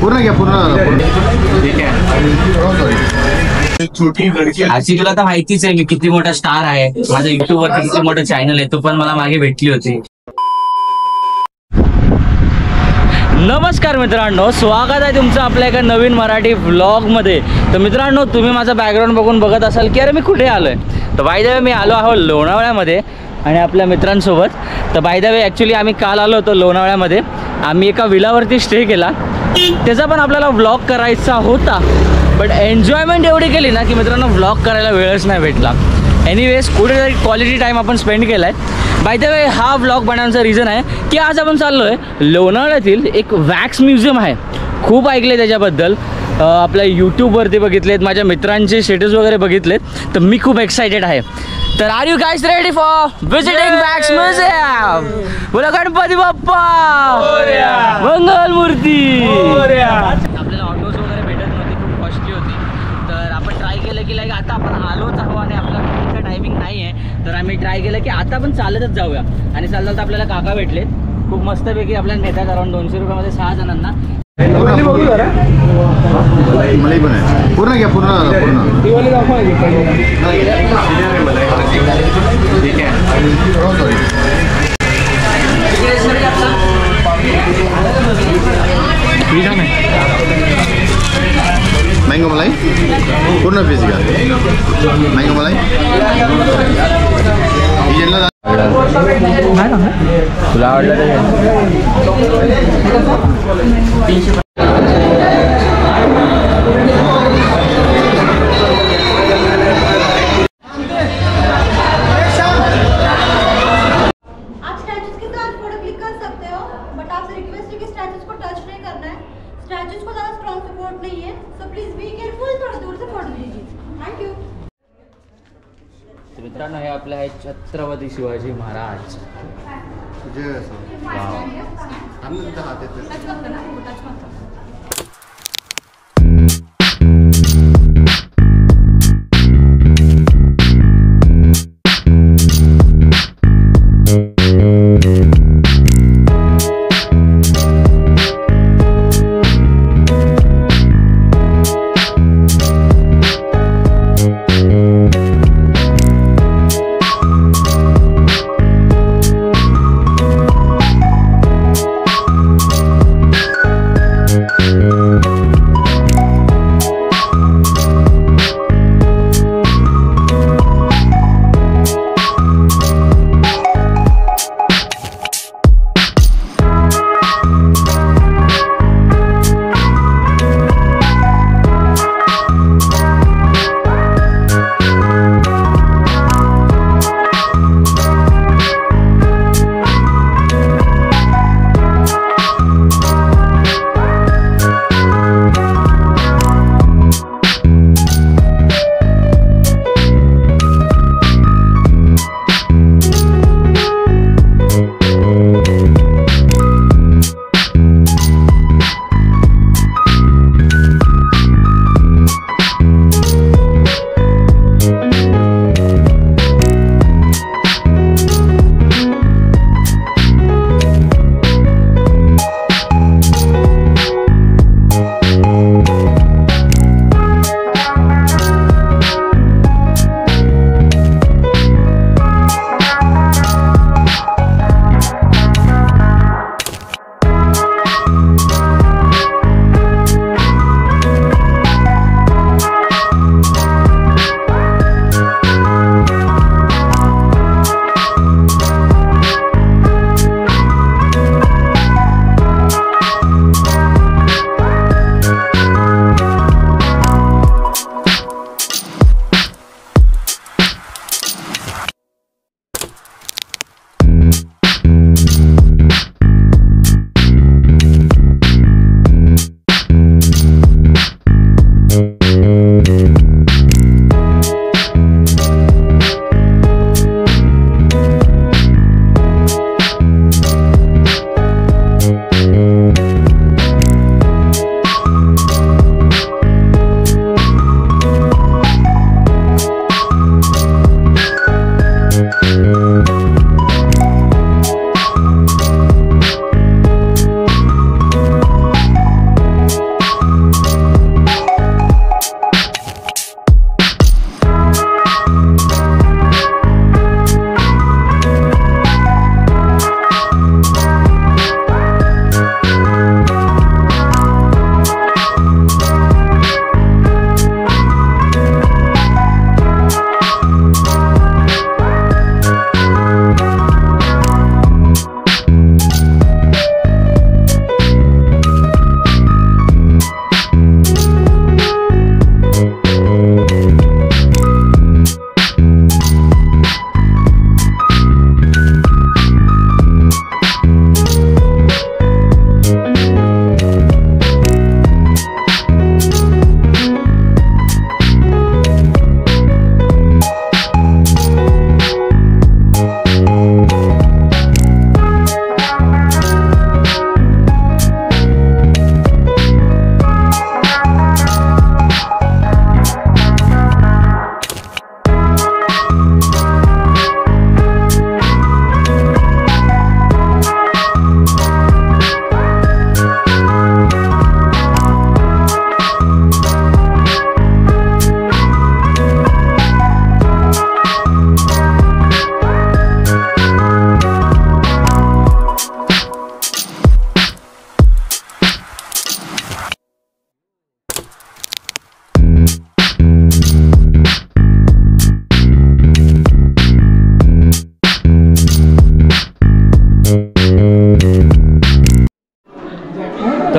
पूर्ण घ्या पूर्ण ठीक आहे। छोटी लड़की आजची तुला तर माहितीच आहे मी किती मोठा स्टार आहे, माझं युट्यूब वर किती मोठं चॅनल आहे, तू पण मला मागे भेटली होती। नमस्कार मित्रांनो, स्वागत आहे तुमचं आपल्या एका नवीन मराठी व्लॉगमध्ये। तर मित्रांनो, तुम्ही माझा बॅकग्राऊंड बघून बघत असाल की अरे मी कुठे आलोय, तर बाय द वे मी आलो आहो लोणावळ्यामध्ये आणि आपल्या मित्रांसोबत। तर बाय द वे ॲक्च्युली आम्ही काल आलो होतो लोणावळ्यामध्ये, आम्ही एका विलावरती स्टे केला, त्याचा पण आपल्याला व्लॉग करायचा होता, बट एन्जॉयमेंट एवढी केली ना की मित्रांनो व्लॉग करायला वेळच नाही भेटला। एनिवेज कुठेतरी क्वालिटी टाईम आपण स्पेंड केला आहे। बाय द वे हा व्लॉग बनवण्याचं रिझन आहे की आज आपण चाललो आहे लोणावळ्यातील एक वॅक्स म्युझियम आहे, खूप ऐकले त्याच्याबद्दल, आपल्या यूट्यूबवरती बघितलेत, माझ्या मित्रांचे स्टेटस वगैरे बघितलेत, तर मी खूप एक्सायटेड आहे। तर are you guys ready for visiting wax museum? बोला गणपती बाप्पा मंगल मूर्ती। आपल्याला ऑटोज वगैरे भेटत नव्हती, खूप कॉस्टली होती, तर आपण ट्राय केलं की लाईक आता आपण आलोच आहो आणि आपला टायमिंग नाही आहे, तर आम्ही ट्राय केलं की आता आपण चालतच जाऊया। आणि चालता आपल्याला काका भेटलेत, खूप मस्तपैकी आपल्याला नेतात अराउंड 200 रुपयामध्ये 6 जणांना। मलाई पण आहे, पूर्ण घ्या पूर्ण ठीक आहे। मँगो मलाई पूर्ण पीस घ्या, मँगो मलाई तुला आवडलं मित्रांनो, हे आपले आहेत छत्रपती शिवाजी महाराज।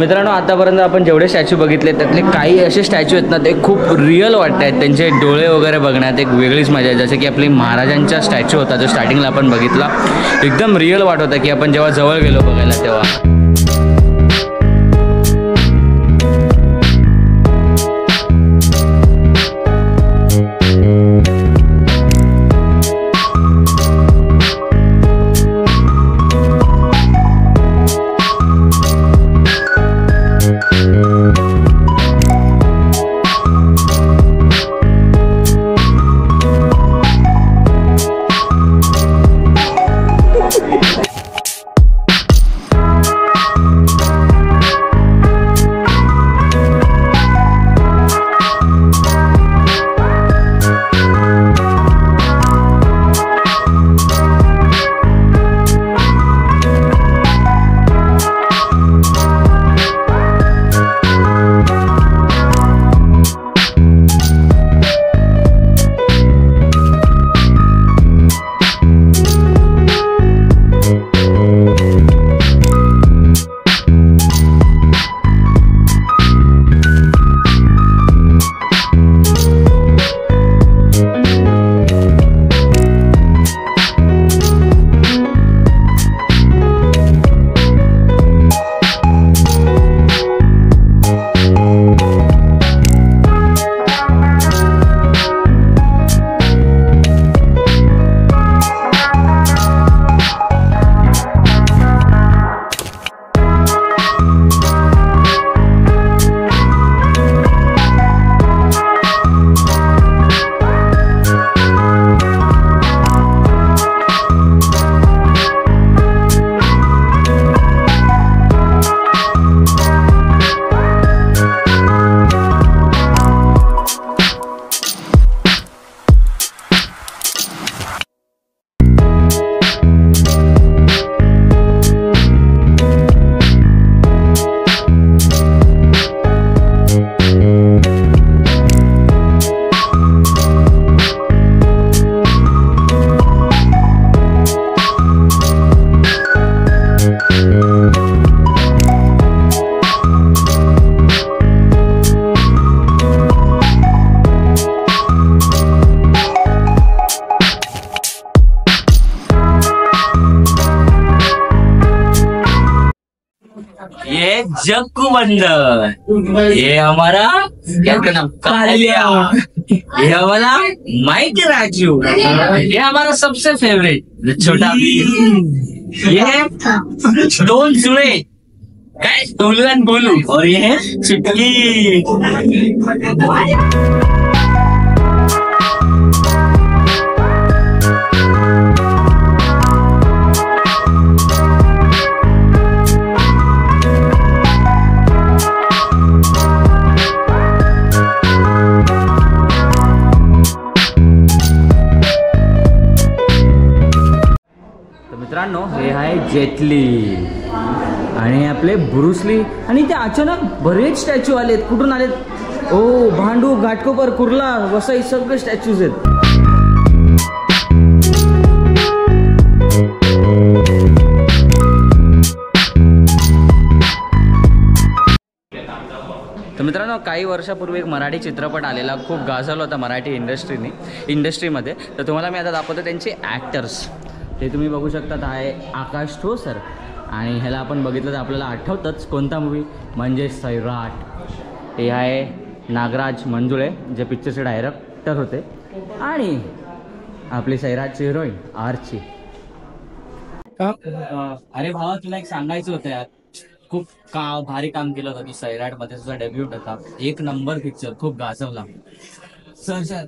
मित्रांनो, आतापर्यंत आपण जेवढे स्टॅच्यू बघितले त्यातले काही असे स्टॅच्यू आहेत ना, ते खूप रिअल वाटत आहेत. त्यांचे डोळे वगैरे बघण्यात एक वेगळीच मजा आहे. जसं की आपली महाराजांचा स्टॅच्यू होता जो स्टार्टिंगला आपण बघितला, एकदम रिअल वाटत होता की आपण जेव्हा जवळ गेलो बघायला तेव्हा. ये जग्गू बंदर, ये हमारा क्या नाम कालिया, ये हमारा माइक राजू, ये हमारा सबसे फेवरेट छोटा भीम, ये दोन जुड़े काय टोलू बोलू, और ये है चुटकी. मित्रांनो, हे आहे जेटली आणि आपले ब्रुसली, आणि ते अचानक बरेच स्टॅच्यू आलेत. कुठून आलेत? ओ, भांडू, घाटकोपर, कुर्ला, वसई सगळे स्टॅच्यूज आहेत. तर मित्रांनो, काही वर्षापूर्वी एक मराठी चित्रपट आलेला, खूप गाजवला होता मराठी इंडस्ट्रीमध्ये. तर तुम्हाला मी आता दाखवतो त्यांचे ॲक्टर्स. ते तुम्ही बघू शकता, आहे आकाश ठोसर, आणि ह्याला आपण बघितलं तर आपल्याला आठवतंच कोणता मूवी, म्हणजे सैराट. हे आहे नागराज मंजुळे, जे पिक्चरचे डायरेक्टर होते, आणि आपली सैराटची हिरोईन आरची. अरे भावा, तुला एक सांगायचं होतं यार, खूप भारी काम केलं होतं तू सैराटमध्ये. तुझा डेब्यूट होता, एक नंबर पिक्चर, खूप गाजवला. सर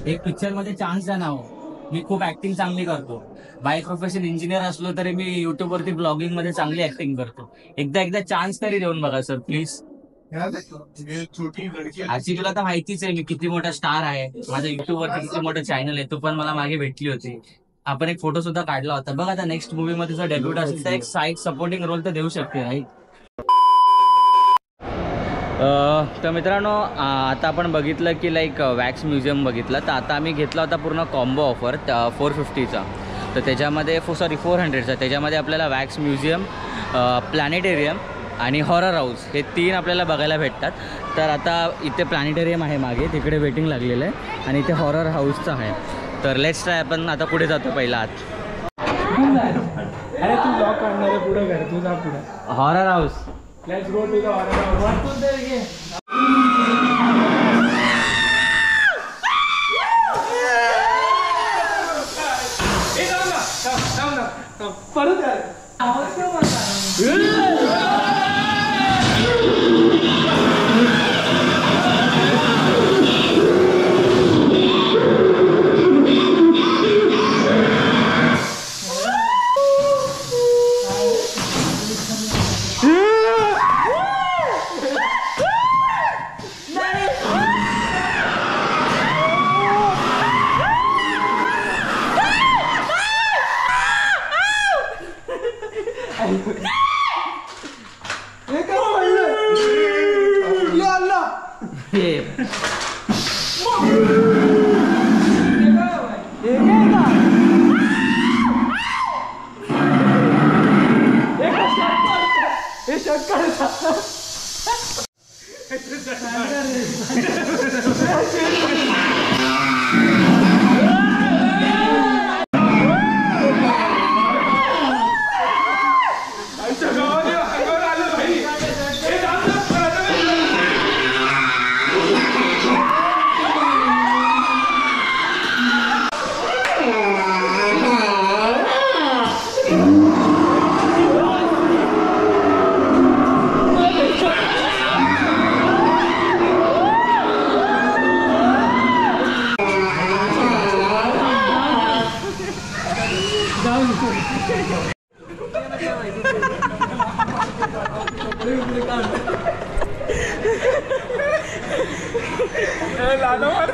एक पिक्चरमध्ये चान्स द्या ना हो. मी खूप ऍक्टिंग चांगली करतो, बाय प्रोफेशन इंजिनियर असलो तरी मी युट्यूबवरती ब्लॉगिंग मध्ये चांगली ऍक्टिंग करतो. एकदा चान्स तरी देऊन बघा सर, प्लीज. आजची तुला तर माहितीच आहे मी किती मोठा स्टार आहे, माझ्या युट्यूबवरती किती मोठं चॅनल आहे. तू पण मला मागे भेटली होती, आपण एक फोटो सुद्धा काढला होता. बघ आता नेक्स्ट मूवी मध्ये तुझा डेब्यूट असेल तर एक साईड सपोर्टिंग रोल तर देऊ शकते, राईट? तर मित्रांनो, आता आपण बघितलं की लाईक वॅक्स म्युझियम बघितलं, तर आता आम्ही घेतला होता पूर्ण कॉम्बो ऑफर 450चा. तर त्याच्यामध्ये 400चा, त्याच्यामध्ये आपल्याला वॅक्स म्युझियम, प्लॅनेटेरियम आणि हॉरर हाऊस हे 3 आपल्याला बघायला भेटतात. तर आता इथे प्लॅनेटरियम आहे मागे, तिकडे वेटिंग लागलेलं आहे आणि इथे हॉरर हाऊसचं आहे. तर लेट्स ट्राय. आपण आता पुढे जातो पहिला आत. अरे तू ब्लॉग काढणार आहे, पुढे कर, तू जा पुढे. Horror house. Let's go to the horror house. परत आवाज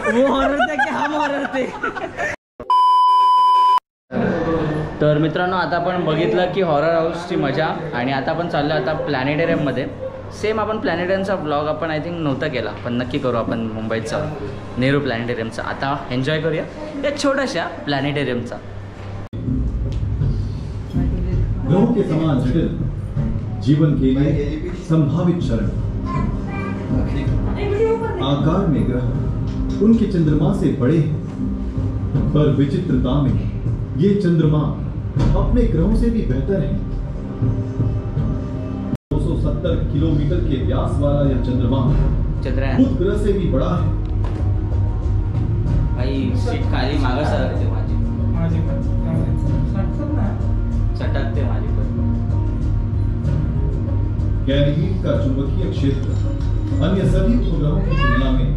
वो हॉरर थे की हम हॉरर थे. तर मित्रांनो आता आपण बघितलं की हॉरर हाऊसची मजा आणि आता आपण चाललो आता प्लॅनेटरियममध्ये. सेम आपण प्लॅनेटरियमचा ब्लॉग आपण आय थिंक नव्हता केला, पण नक्की करू आपण मुंबईचा नेहरू प्लॅनेटरियमचा. आता एन्जॉय करूया या छोट्याशा प्लॅनेटरियमचा. ग्रहों के समान जटिल जीवन के लिए संभावित शरण. आकार में ग्रह उनके चंद्रमा से बड़े हैं, पर विचित्रता में ये चंद्रमा अपने ग्रहों से भी बेहतर है. 270 किलोमीटर के व्यास वाला यह चंद्रमा बुध ग्रह से भी बड़ा है. भाई सीट खाली मागं सरकते माझी चटकते माझी पण. गैनीमीड का चुंबकीय क्षेत्र अन्य सभी उपग्रहों की तुलना में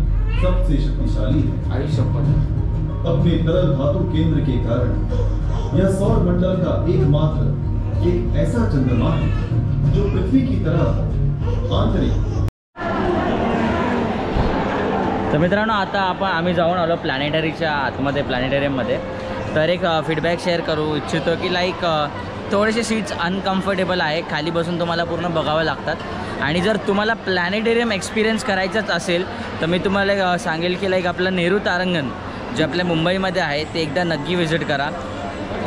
सबसे शक्तिशाली है. अपने तरल धातु केंद्र के कारण यह सौर मंडल का एकमात्र एक ऐसा चंद्रमा है जो पृथ्वी की तरह आंतरिक. तर मित्रांनो आता आम्ही जाऊन आलो प्लॅनेटरीच्या आतमध्ये प्लॅनेटरियममध्ये. तर एक फीडबॅक शेअर करू इच्छितो की लाईक थोडेसे सीट्स अनकम्फर्टेबल आहे, खाली बसून तुम्हाला पूर्ण बघावं लागतात. आणि जर तुम्हाला प्लॅनेटेरियम एक्सपिरियन्स करायचंच असेल तर मी तुम्हाला सांगेल की लाईक आपलं नेहरू तारांगण जे आपल्या मुंबईमध्ये आहे ते एकदा नक्की व्हिजिट करा.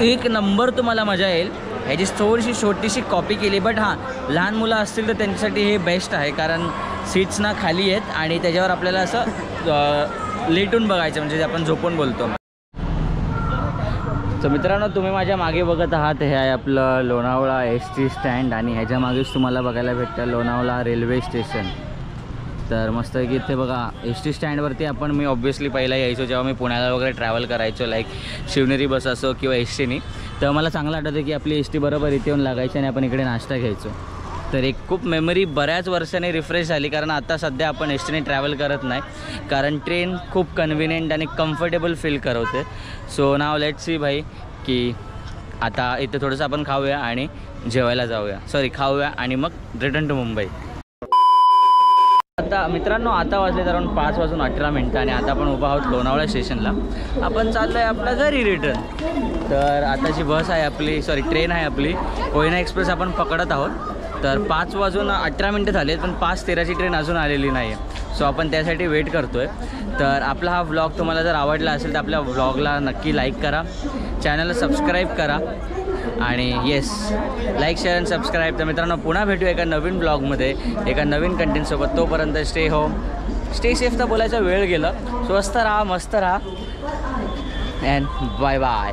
एक नंबर तुम्हाला मजा येईल. ह्याची थोडीशी छोटीशी कॉपी केली, बट हां लहान मुलं असतील तर त्यांच्यासाठी हे बेस्ट आहे, कारण सीट्स ना खाली आहेत आणि त्याच्यावर आपल्याला असं लेटून बघायचं, म्हणजे जे आपण झोपून बोलतो. तर मित्रांनो तुम्ही माझ्या मागे बघत आहात, हे आहे आपलं लोणावळा ST स्टँड आणि ह्याच्या मागेच तुम्हाला बघायला भेटतं लोणावळा रेल्वे स्टेशन. तर मस्त की इथे बघा ST स्टँडवरती मी ऑब्व्हियसली पहिला यायचो जेव्हा मी पुण्याला वगैरे ट्रॅव्हल करायचो, लाईक शिवनेरी बस असो किंवा STनी. तर मला चांगलं आठवतं की आपली ST बरोबर इथे येऊन लागायची आणि आपण इकडे नाश्ता घ्यायचो. तर एक खूप मेमरी बऱ्याच वर्षांनी रिफ्रेश झाली, कारण आता सध्या आपण STने ट्रॅव्हल करत नाही, कारण ट्रेन खूप कन्व्हिनियंट आणि कम्फर्टेबल फील करवते. सो नाव लेट्स सी भाई की आता इथे थोडंसं आपण खाऊया आणि जेवायला जाऊया, खाऊया आणि मग रिटर्न टू मुंबई. आता मित्रांनो आता वाजले अराउंड 5:18 आणि आता आपण उभा आहोत लोणावळा स्टेशनला. आपण चाललो आहे आपल्या घरी रिटर्न. तर आताची बस आहे आपली, ट्रेन आहे आपली कोयना एक्सप्रेस आपण पकडत आहोत. तर 5:18 झालेत, पण 5:13ची ट्रेन अजून आलेली नाही आहे. सो आपण त्यासाठी वेट करतो आहे. तर आपला हा व्लॉग तुम्हाला जर आवडला असेल तर आपल्या व्लॉगला नक्की लाईक करा, चॅनलला सबस्क्राईब करा आणि yes, like share and subscribe. तर मित्रांनो पुन्हा भेटू एका नवीन ब्लॉगमध्ये एका नवीन कंटेंटसोबत. तोपर्यंत स्टे होम, स्टे सेफ. तर बोलायचा वेळ गेलं. स्वस्त राहा, मस्त राहा, अँड बाय बाय.